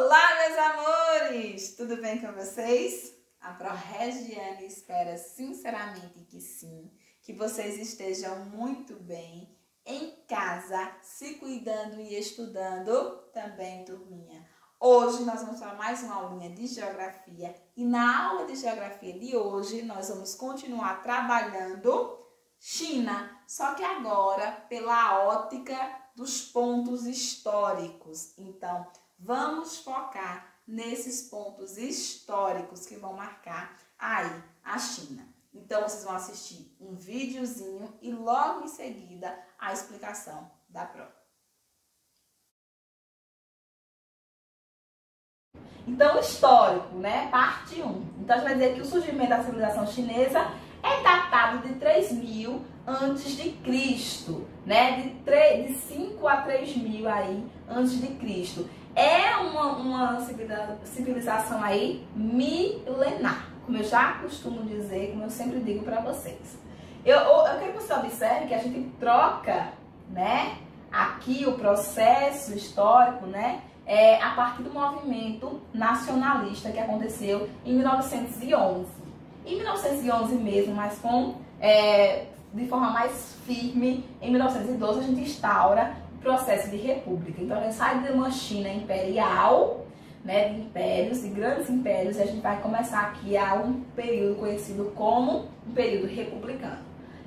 Olá, meus amores! Tudo bem com vocês? A ProRegiane espera sinceramente que sim, que vocês estejam muito bem, em casa, se cuidando e estudando também, turminha. Hoje nós vamos para mais uma aulinha de Geografia e na aula de Geografia de hoje nós vamos continuar trabalhando China, só que agora pela ótica dos pontos históricos. Então, vamos focar nesses pontos históricos que vão marcar aí a China. Então, vocês vão assistir um videozinho e logo em seguida a explicação da prova. Então, histórico, né? Parte 1. Então, a gente vai dizer que o surgimento da civilização chinesa é datado de 3000 antes de Cristo, né? De 5 a 3000 aí antes de Cristo. É uma civilização aí milenar, como eu já costumo dizer, como eu sempre digo para vocês. Eu quero que você observe que a gente troca, né, aqui o processo histórico, né, a partir do movimento nacionalista que aconteceu em 1911. Em 1911 mesmo, mas de forma mais firme, em 1912 a gente instaura processo de república. Então, a gente sai de uma China imperial, né, de impérios, de grandes impérios, e a gente vai começar aqui a um período conhecido como um período republicano.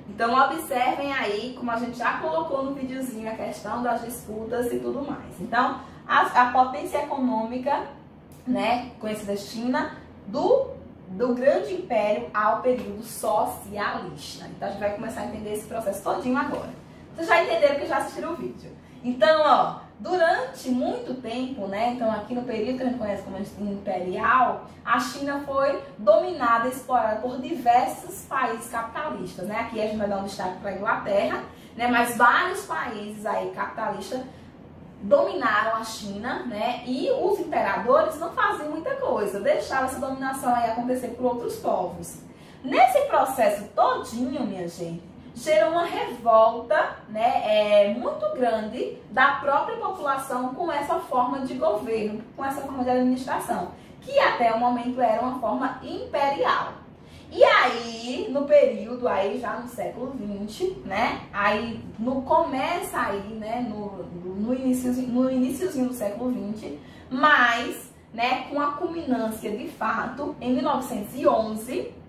Então, observem aí, como a gente já colocou no videozinho, a questão das disputas e tudo mais. Então, a potência econômica, né, conhecida China, do grande império ao período socialista. Então, a gente vai começar a entender esse processo todinho agora. Vocês já entenderam que já assistiram o vídeo. Então, ó, durante muito tempo, né, então aqui no período que a gente conhece como imperial, a China foi dominada e explorada por diversos países capitalistas, né? Aqui a gente vai dar um destaque para a Inglaterra, né, mas vários países aí capitalistas dominaram a China, né, e os imperadores não faziam muita coisa, deixavam essa dominação aí acontecer por outros povos. Nesse processo todinho, minha gente, gerou uma revolta, né, muito grande da própria população com essa forma de governo, com essa forma de administração, que até o momento era uma forma imperial. E aí, no período, aí já no século XX, né, aí começa aí, né, no iniciozinho do século XX, mas, né, com a culminância de fato, em 1911,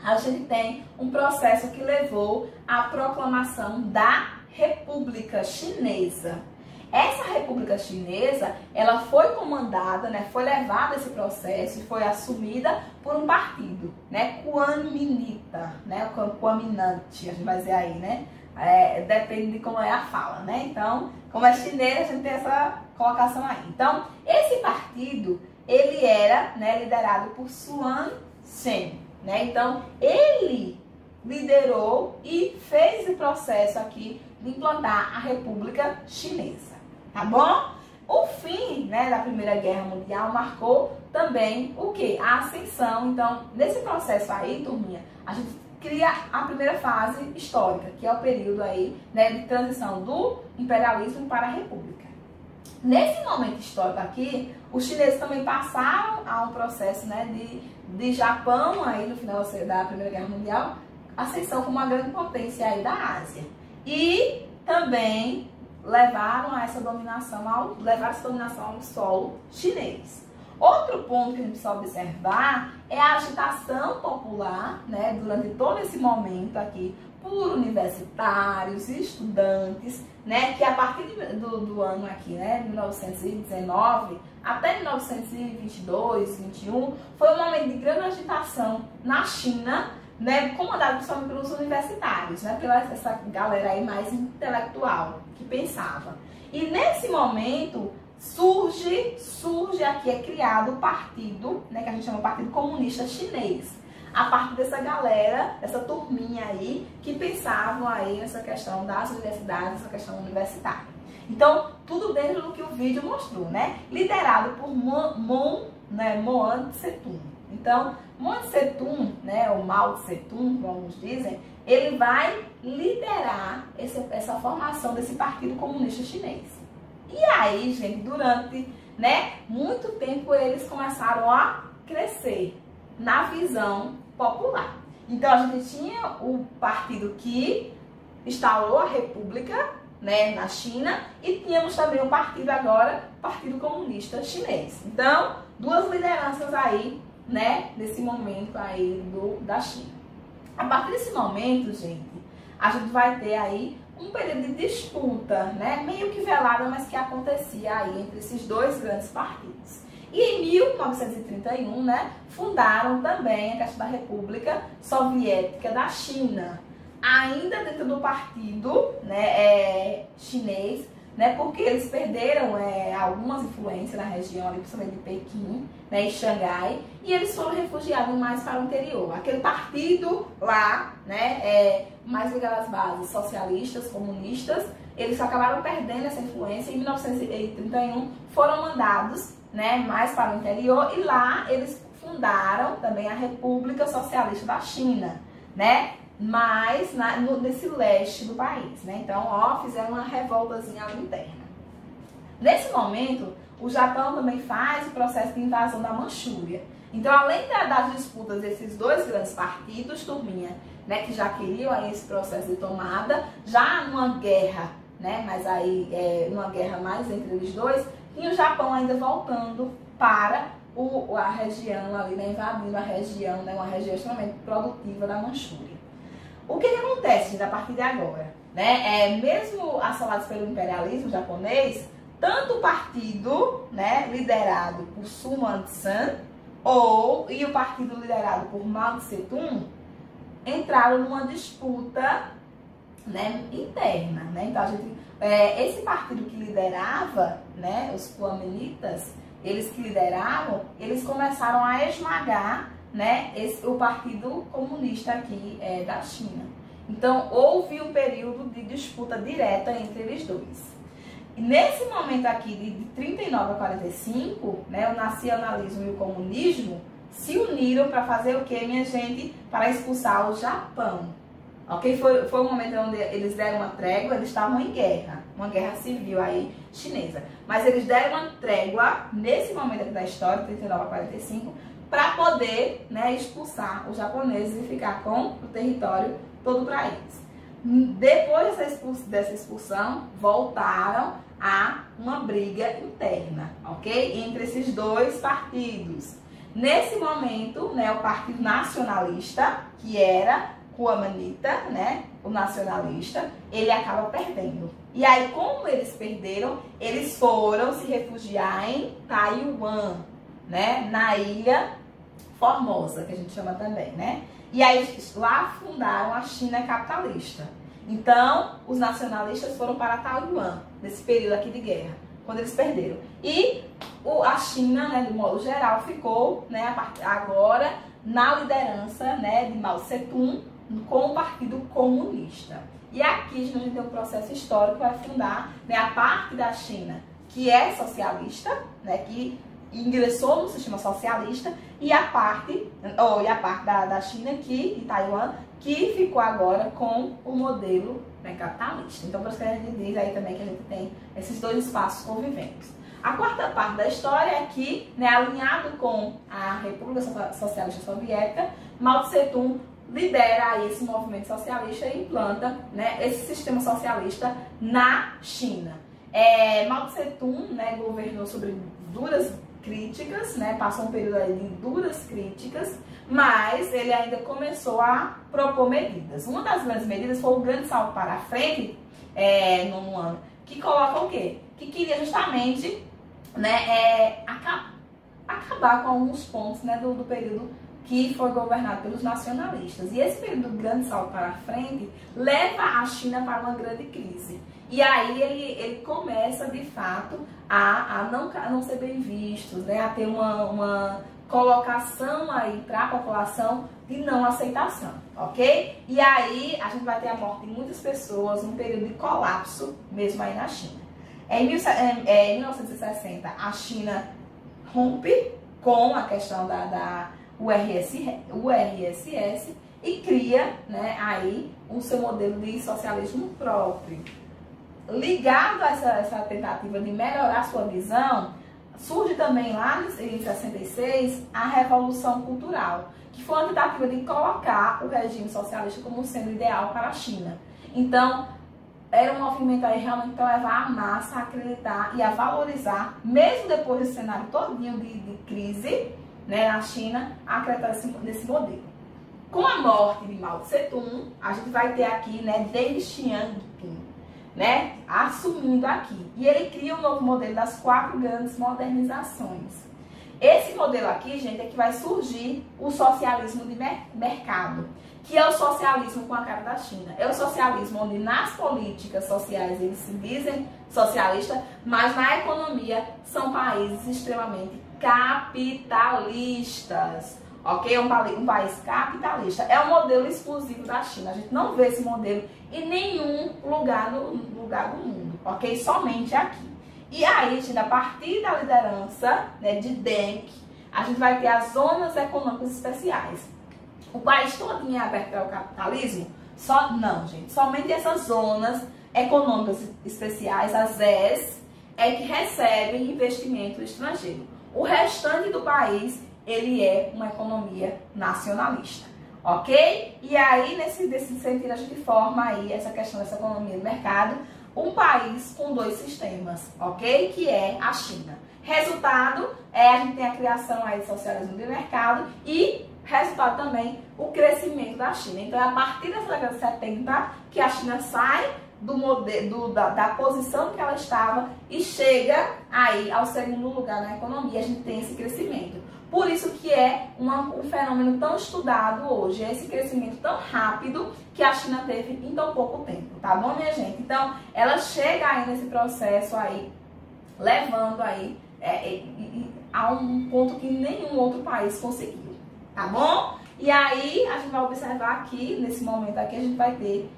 a gente tem um processo que levou à proclamação da República Chinesa. Essa República Chinesa, ela foi comandada, né, foi levada esse processo e foi assumida por um partido, né, Kuomintang, né, Kuomintang, a gente vai dizer aí, né, depende de como é a fala, né, então, como é chinês, a gente tem essa colocação aí. Então, esse partido, ele era, né, liderado por Sun Yat-sen, né? Então, ele liderou e fez o processo aqui de implantar a República Chinesa, tá bom? O fim, né, da Primeira Guerra Mundial marcou também o quê? A ascensão. Então, nesse processo aí, turminha, a gente cria a primeira fase histórica, que é o período aí, né, de transição do imperialismo para a República. Nesse momento histórico aqui, os chineses também passaram a um processo, né, de Japão, aí no final da Primeira Guerra Mundial, ascensão como uma grande potência aí da Ásia. E também levaram essa dominação ao solo chinês. Outro ponto que a gente precisa observar é a agitação popular, né, durante todo esse momento aqui, por universitários, estudantes, né, que a partir do ano aqui, né, 1919 até 1922, 21, foi um momento de grande agitação na China, né, comandado principalmente pelos universitários, né, pela essa galera aí mais intelectual que pensava. E nesse momento surge aqui, é criado o partido, né, que a gente chama de Partido Comunista Chinês, a partir dessa galera, dessa turminha aí, que pensavam aí nessa questão das universidades, essa questão universitária. Então, tudo dentro do que o vídeo mostrou, né? Liderado por Moon Tse-tung. Então, Moon Tse-tung, né, ou Mao Tse-tung, como alguns dizem, ele vai liderar essa formação desse Partido Comunista Chinês. E aí, gente, durante né, muito tempo eles começaram a crescer na visão popular. Então, a gente tinha o partido que instaurou a república, né, na China, e tínhamos também o partido agora, Partido Comunista Chinês. Então, duas lideranças aí, né, nesse momento aí da China. A partir desse momento, gente, a gente vai ter aí um período de disputa, né, meio que velada, mas que acontecia aí entre esses dois grandes partidos. E em 1931, né, fundaram também a questão da República Soviética da China, ainda dentro do partido, né, chinês, né, porque eles perderam algumas influências na região, ali, principalmente de Pequim, né, e Xangai, e eles foram refugiados mais para o interior. Aquele partido lá, né, mais ligado às bases socialistas, comunistas, eles acabaram perdendo essa influência e em 1931 foram mandados, né, mais para o interior, e lá eles fundaram também a República Socialista da China, né, mas nesse leste do país, né? Então, ó, fizeram uma revoltazinha ali interna. Nesse momento, o Japão também faz o processo de invasão da Manchúria. Então, além das disputas desses dois grandes partidos, turminha, né, que já queriam aí esse processo de tomada, já numa guerra, né, mas aí uma guerra mais entre eles dois, e o Japão ainda voltando para a região ali, né, invadindo a região, né, uma região extremamente produtiva da Manchúria. O que acontece a partir de agora? Né? Mesmo assolados pelo imperialismo japonês, tanto o partido, né, liderado por Sun Yat-sen e o partido liderado por Mao Tse-tung entraram numa disputa, né, interna. Né? Então, esse partido que liderava, né, os Kuomintans, eles que lideravam, eles começaram a esmagar, né, o Partido Comunista aqui da China. Então, houve um período de disputa direta entre eles dois. E nesse momento aqui, de 39 a 45, né, o nacionalismo e o comunismo se uniram para fazer o que, minha gente? Para expulsar o Japão. Ok? Foi um momento onde eles deram uma trégua, eles estavam em guerra, uma guerra civil aí chinesa. Mas eles deram uma trégua nesse momento aqui da história, 39 a 45, para poder, né, expulsar os japoneses e ficar com o território todo para eles. Depois dessa expulsão, voltaram a uma briga interna, ok? Entre esses dois partidos. Nesse momento, né, o Partido Nacionalista, que era Kuomintang, né, o nacionalista, ele acaba perdendo. E aí, como eles perderam, eles foram se refugiar em Taiwan, né, na ilha Formosa, que a gente chama também, né? E aí lá fundaram a China capitalista. Então, os nacionalistas foram para Taiwan, nesse período aqui de guerra, quando eles perderam. E a China, né, de modo geral, ficou, né, agora na liderança, né, de Mao Tse-tung com o Partido Comunista. E aqui a gente tem um processo histórico que vai fundar, né, a parte da China que é socialista, né, que ingressou no sistema socialista, e a parte da China, de Taiwan, que ficou agora com o modelo, né, capitalista. Então, por isso que a gente diz aí também que a gente tem esses dois espaços conviventes. A quarta parte da história é que, né, alinhado com a República Socialista Soviética, Mao Tse-tung lidera aí esse movimento socialista e implanta, né, esse sistema socialista na China. Mao Tse-tung, né, governou sobre duras críticas, né, passou um período aí de duras críticas, mas ele ainda começou a propor medidas. Uma das grandes medidas foi o Grande Salto para a Frente, no ano, que coloca o quê? Que queria justamente, né, acabar com alguns pontos, né, do período que foi governado pelos nacionalistas. E esse período do Grande Salto para a Frente leva a China para uma grande crise. E aí ele começa, de fato, a não ser bem visto, né? A ter uma colocação aí para a população de não aceitação, ok? E aí a gente vai ter a morte de muitas pessoas, um período de colapso mesmo aí na China. Em 1960, a China rompe com a questão da URSS e cria, né, aí o seu modelo de socialismo próprio. Ligado a essa tentativa de melhorar sua visão, surge também lá em 66 a Revolução Cultural, que foi uma tentativa de colocar o regime socialista como sendo ideal para a China. Então, era um movimento aí realmente para levar a massa a acreditar e a valorizar, mesmo depois desse cenário todinho de crise, né, na China, a acreditar nesse modelo. Com a morte de Mao Tse-tung, a gente vai ter aqui, né, Deng Xiaoping, né, assumindo aqui. E ele cria um novo modelo das 4 grandes modernizações. Esse modelo aqui, gente, é que vai surgir o socialismo de mercado, que é o socialismo com a cara da China. É o socialismo onde nas políticas sociais eles se dizem socialistas, mas na economia são países extremamente capitalistas. Ok? Um país capitalista. É um modelo exclusivo da China. A gente não vê esse modelo em nenhum lugar do mundo. Ok? Somente aqui. E aí, gente, a partir da liderança, né, de Deng, a gente vai ter as zonas econômicas especiais. O país todo é aberto ao capitalismo? Não, gente. Somente essas zonas econômicas especiais, as ZES, é que recebem investimento estrangeiro. O restante do país, ele é uma economia nacionalista, ok? E aí, nesse sentido, a gente forma aí essa questão dessa economia de mercado, um país com 2 sistemas, ok? Que é a China. Resultado, a gente tem a criação aí do socialismo de mercado e resultado também o crescimento da China. Então, é a partir dessa década de 70 que a China sai da posição que ela estava e chega aí ao segundo lugar na economia. A gente tem esse crescimento. Por isso que é um fenômeno tão estudado hoje, esse crescimento tão rápido que a China teve em tão pouco tempo, tá bom, minha gente? Então, ela chega aí nesse processo aí, levando aí a um ponto que nenhum outro país conseguiu, tá bom? E aí, a gente vai observar aqui, nesse momento aqui, a gente vai ter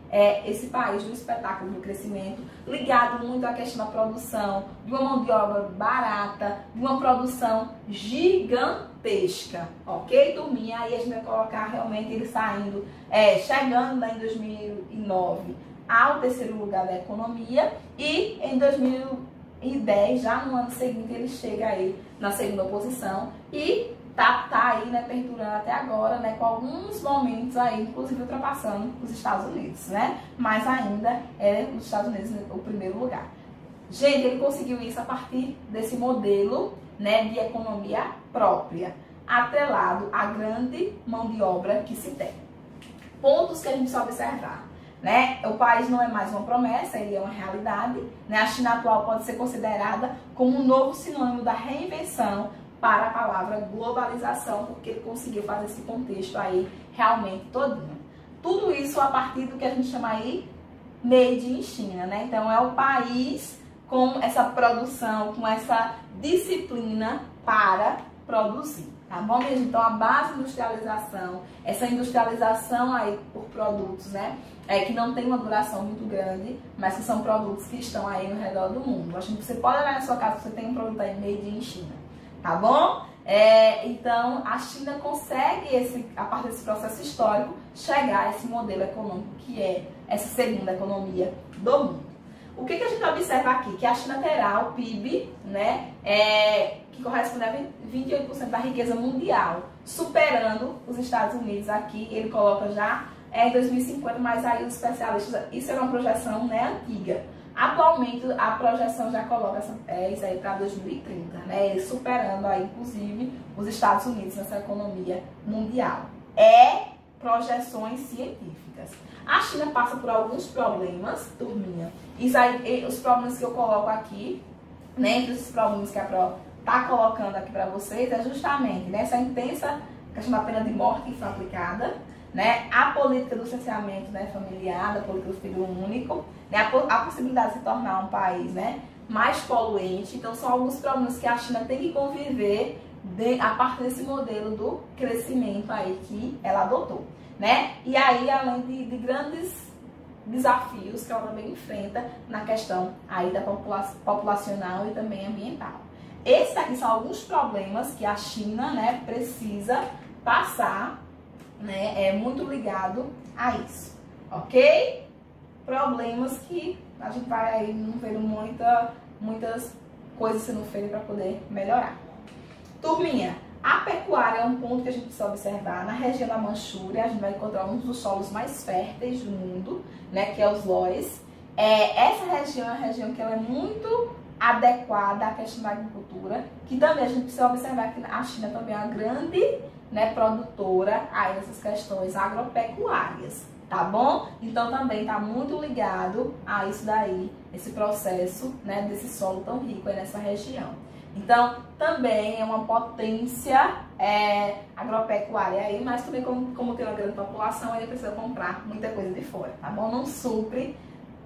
esse país do espetáculo do crescimento, ligado muito à questão da produção, de uma mão de obra barata, de uma produção gigantesca, ok, turminha? Aí a gente vai colocar realmente ele saindo, chegando lá em 2009 ao 3º lugar da economia e em 2010, já no ano seguinte, ele chega aí na 2ª posição e tá aí, né, perdurando até agora, né, com alguns momentos aí, inclusive ultrapassando os Estados Unidos, né, mas ainda os Estados Unidos o 1º lugar. Gente, ele conseguiu isso a partir desse modelo, né, de economia própria, atrelado à grande mão de obra que se tem. Pontos que a gente precisa observar, né, o país não é mais uma promessa, ele é uma realidade, né, a China atual pode ser considerada como um novo sinônimo da reinvenção para a palavra globalização, porque ele conseguiu fazer esse contexto aí realmente todinho. Tudo isso a partir do que a gente chama aí Made in China, né? Então é o país com essa produção, com essa disciplina para produzir, tá bom, gente? Então a base de industrialização, essa industrialização aí por produtos, né? Que não tem uma duração muito grande, mas que são produtos que estão aí no redor do mundo. Acho que você pode olhar na sua casa, você tem um produto aí Made in China. Tá bom? Então, a China consegue, a partir desse processo histórico, chegar a esse modelo econômico que é essa segunda economia do mundo. O que a gente observa aqui? Que a China terá o PIB, né, que corresponde a 28% da riqueza mundial, superando os Estados Unidos aqui. Ele coloca já em 2050, mas aí os especialistas, isso é uma projeção, né, antiga. Atualmente, a projeção já coloca isso aí para 2030, né? Superando aí, inclusive, os Estados Unidos nessa economia mundial. Projeções científicas. A China passa por alguns problemas, turminha. Isso aí, os problemas que eu coloco aqui, né? Entre os problemas que a Pro está colocando aqui para vocês, é justamente, né, essa intensa questão da pena de morte que foi aplicada, né, a política do licenciamento, né, familiar, a política do filho único, né, a possibilidade de se tornar um país, né, mais poluente. Então, são alguns problemas que a China tem que conviver a partir desse modelo do crescimento aí que ela adotou, né? E aí, além de grandes desafios que ela também enfrenta na questão aí da populacional e também ambiental. Esses aqui são alguns problemas que a China, né, precisa passar, né, muito ligado a isso, ok? Problemas que a gente vai aí não ver muitas coisas sendo feitas para poder melhorar. Turminha, a pecuária é um ponto que a gente precisa observar. Na região da Manchúria, a gente vai encontrar um dos solos mais férteis do mundo, né, que é os Loess. Essa região é uma região que ela é muito adequada à questão da agricultura, que também a gente precisa observar que a China também é uma grande, né, produtora a essas questões agropecuárias, tá bom? Então também está muito ligado a isso daí, esse processo, né, desse solo tão rico aí nessa região. Então, também é uma potência agropecuária aí, mas também como tem uma grande população, ele precisa comprar muita coisa de fora, tá bom? Não supre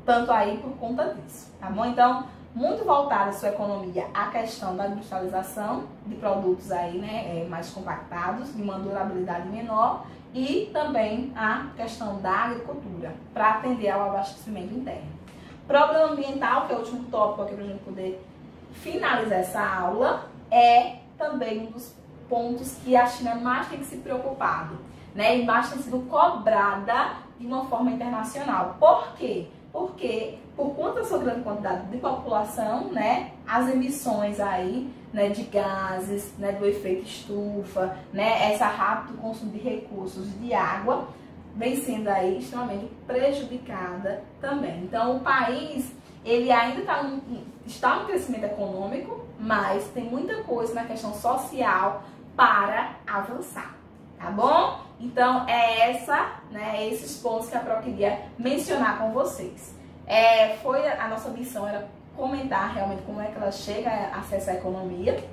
tanto aí por conta disso, tá bom? Então, muito voltada a sua economia à questão da industrialização de produtos aí, né, mais compactados, de uma durabilidade menor, e também a questão da agricultura, para atender ao abastecimento interno. Problema ambiental, que é o último tópico aqui para a gente poder finalizar essa aula, é também um dos pontos que a China mais tem que se preocupado, né? E mais tem sido cobrada de uma forma internacional. Por quê? Porque, por conta da sua grande quantidade de população, né, as emissões aí, né, de gases, né, do efeito estufa, né, essa rápido consumo de recursos de água, vem sendo aí extremamente prejudicada também. Então, o país, ele ainda está no crescimento econômico, mas tem muita coisa na questão social para avançar, tá bom? Então, esses pontos que a Pro queria mencionar com vocês. A nossa missão era comentar realmente como é que ela chega a acessar a economia,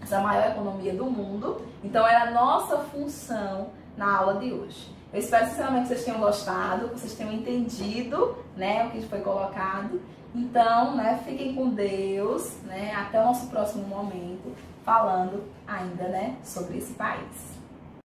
essa maior economia do mundo. Então, era a nossa função na aula de hoje. Eu espero sinceramente que vocês tenham gostado, que vocês tenham entendido, né, o que foi colocado. Então, né, fiquem com Deus, né, até o nosso próximo momento, falando ainda, né, sobre esse país.